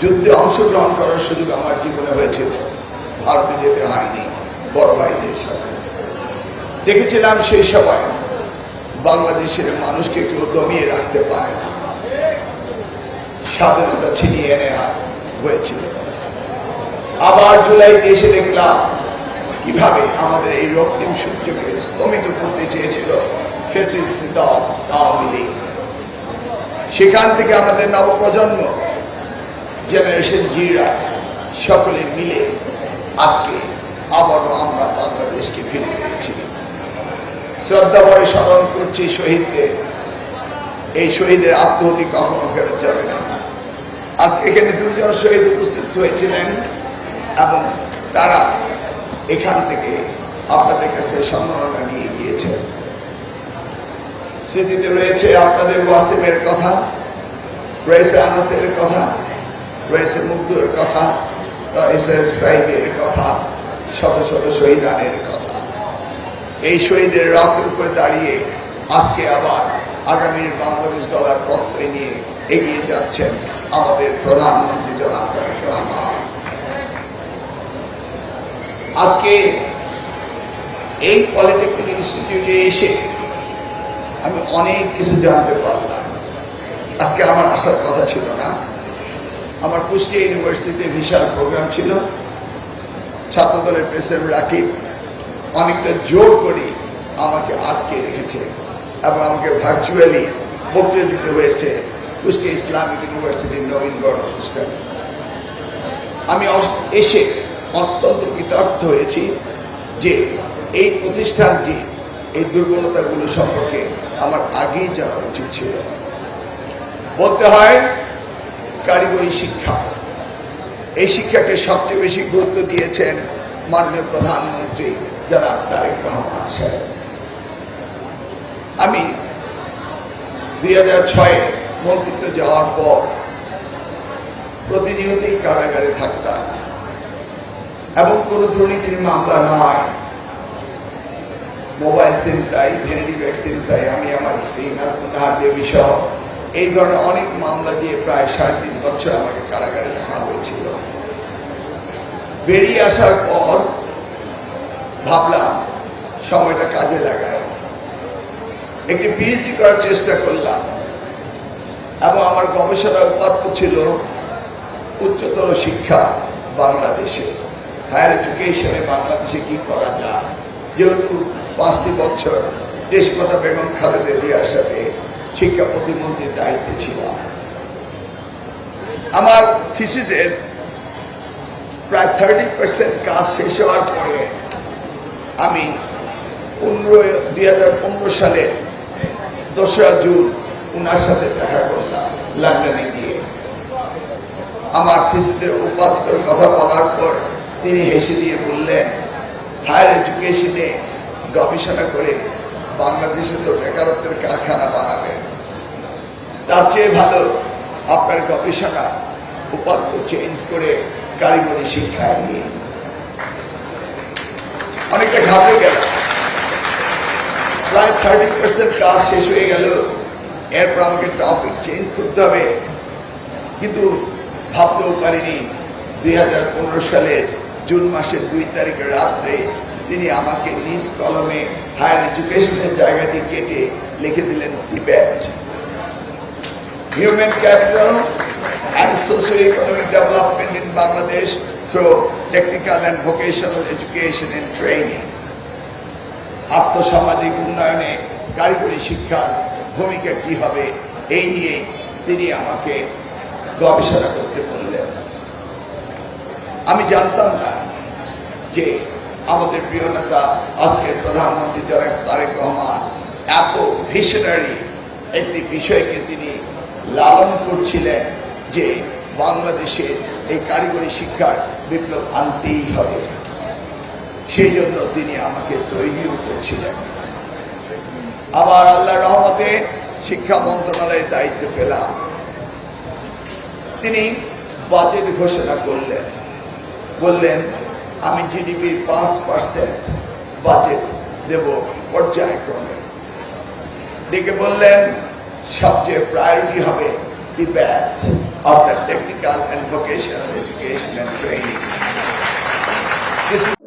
যুদ্ধে অংশগ্রহণ করার সুযোগ আমার জীবনে হয়েছিল। ভারতে যেতে হয়নি বড় ভাইদের সাথে। দেখেছিলাম সেই সময় বাংলাদেশের মানুষকে কেউ দমিয়ে রাখতে পারে না, স্বাধীনতা ছিনিয়ে নেওয়া হয়েছিল। আবার জুলাইতে এসে দেখলাম কিভাবে আমাদের এই রক্তিম সূর্যকে স্তমিত করতে চেয়েছিল ফ্যাসিস্ট দল আওয়ামী লীগ। সেখান থেকে আমাদের নবপ্রজন্ম জেনারেশন জিরা সকলে মিলে আজকে আবারও আমরা বাংলাদেশকে ফিরে পেয়েছি। শ্রদ্ধা ভরে স্মরণ করছি শহীদদের। এই শহীদের আত্মহতি কখনো ফেরত যাবে না। আজকে এখানে দুজন শহীদ উপস্থিত হয়েছিলেন এবং তারা এখান থেকে আপনাদের কাছ থেকে সম্মাননা নিয়ে গিয়েছে। স্মৃতিতে রয়েছে আপনাদের ওয়াসিমের কথা, রয়েছে আনাসের কথা, রয়েছে মুগ্ধুর কথা, সাহিবের কথা, শত শত শহীদানের কথা। এই শহীদের রক্তের উপরে দাঁড়িয়ে আজকে আবার আগামীর বাংলাদেশ গড়ার পথে নিয়ে এগিয়ে যাচ্ছেন আমাদের প্রধানমন্ত্রী জনাব তারেক রহমান। আজকে এই পলিটেকনিক ইনস্টিটিউটে এসে আমি অনেক কিছু জানতে পারলাম। আজকে আমার আসার কথা ছিল না। আমার কুষ্টিয়া ইউনিভার্সিটিতে বিশাল প্রোগ্রাম ছিল। ছাত্রদলের প্রেসিডেন্ট রাকিব অনেকটা জোর করে আমাকে আটকে রেখেছে এবং আমাকে ভার্চুয়ালি বক্তৃতা দিতে হয়েছে কুষ্টিয়া ইসলামিক ইউনিভার্সিটির নবীনগড় অনুষ্ঠানে। আমি এসে অত্যন্ত কৃতার্থ হয়েছি যে এই প্রতিষ্ঠানটি এই দুর্বলতাগুলো সম্পর্কে আমার আগেই জানা উচিত ছিল। বলতে হয় কারিগরি শিক্ষা, এই শিক্ষাকে সবচেয়ে বেশি গুরুত্ব দিয়েছেন মাননীয় প্রধানমন্ত্রী জনাব তারেক রহমান সাহেব। আমি 2006-এ মন্ত্রিত্ব যাওয়ার পর প্রতিনিয়তই কারাগারে থাকতাম এবং কোন দুর্নীতির মামলা নয়, মোবাইল ছিনতাই, ভ্যানিটি ব্যাগ ছিনতাই, আমি আমার স্ত্রী নাজমুন দেবী সহ এই ধরনের অনেক মামলা দিয়ে প্রায় 3.5 বছর আমাকে কারাগারে রাখা হয়েছিল। বেরিয়ে আসার পর ভাবলাম সময়টা কাজে লাগায় একটি পিএইচডি করার চেষ্টা করলাম এবং আমার গবেষণা উপাত্ত ছিল উচ্চতর শিক্ষা বাংলাদেশে, হায়ার এডুকেশনে বাংলাদেশে কি করা যায়। যেহেতু 5টি বছর দেশমাতা বেগম খালেদা জিয়ার সাথে শিক্ষা প্রতিমন্ত্রীর দায়িত্বে ছিলাম। আমার থিসিসের প্রায় 30% কাজ শেষ হওয়ার পরে আমি 2015 সালে 2রা জুন ওনার সাথে দেখা করলাম লন্ডনে গিয়ে। আমার থিসিসের উপাত্তর কথা বলার পর তিনি হেসে দিয়ে বললেন, হায়ার এডুকেশনে গবেষণা করে বাংলাদেশে তো বেকারত্বের কারখানা বানাবেন, তার চেয়ে ভালো আপনার গবেষণা উপাত্ত চেঞ্জ করে কারিগরি শিক্ষায় নিয়ে। অনেকটা ঘাবড়ে গেল। প্রায় 30% কাজ শেষ হয়ে গেল, এরপর আমাকে টপিক চেঞ্জ করতে হবে। কিন্তু ভাবতেও পারিনি 2015 সালের জুন মাসের 2 তারিখের রাত্রে তিনি আমাকে নিজ কলমে হায়ার এডুকেশনের জায়গাটি কেটে লিখে দিলেন Tibet, human capital and socio-economic development in Bangladesh through technical and vocational education and training. আর্থসামাজিক উন্নয়নে কারিগরি শিক্ষার ভূমিকা কি হবে এই নিয়ে তিনি আমাকে গবেষণা করতে বললেন। আমি জানতাম না যে আমাদের প্রিয় নেতা আজকের প্রধানমন্ত্রী জনাব তারেক রহমান এত ভিশনারি একটি বিষয়কে তিনি লালন করছিলেন যে বাংলাদেশে এই কারিগরি শিক্ষার বিপ্লব আনতেই হবে। সেই জন্য তিনি আমাকে তৈরিও করছিলেন। আবার আল্লাহর রহমতে শিক্ষা মন্ত্রণালয়ের দায়িত্ব পেলাম। তিনি বাজেট ঘোষণা করলেন, বললেন আমি জিডিপির 5% বাজেট দেব পর্যায়ক্রমে। ডেকে বললেন সবচেয়ে প্রায়োরিটি হবে টিবেট অর্থাৎ technical and vocational This is